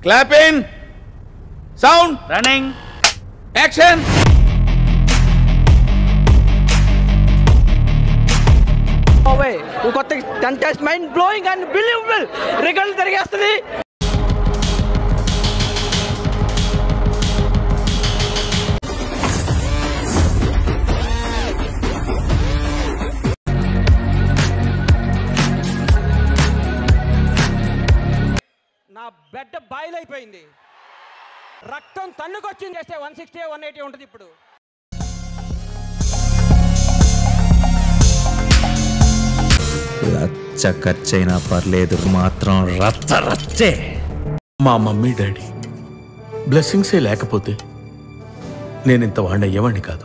Clapping. Sound. Running. Action. కొత్త contest mind blowing and believable రికార్డులు తిరిగేస్తుంది. నా బెడ్ బాయిల్ అయిపోయింది, రక్తం తన్నుకొచ్చింది. చేస్తే 160 180 ఉంటుంది ఇప్పుడు. లచ్చ ఖర్చైనా పర్లేదు, మాత్రం రచ్చ రచ్చే. మా మమ్మీ డాడీ బ్లెస్సింగ్సే లేకపోతే నేను ఇంత వాడిని అయ్యేవాడిని కాదు.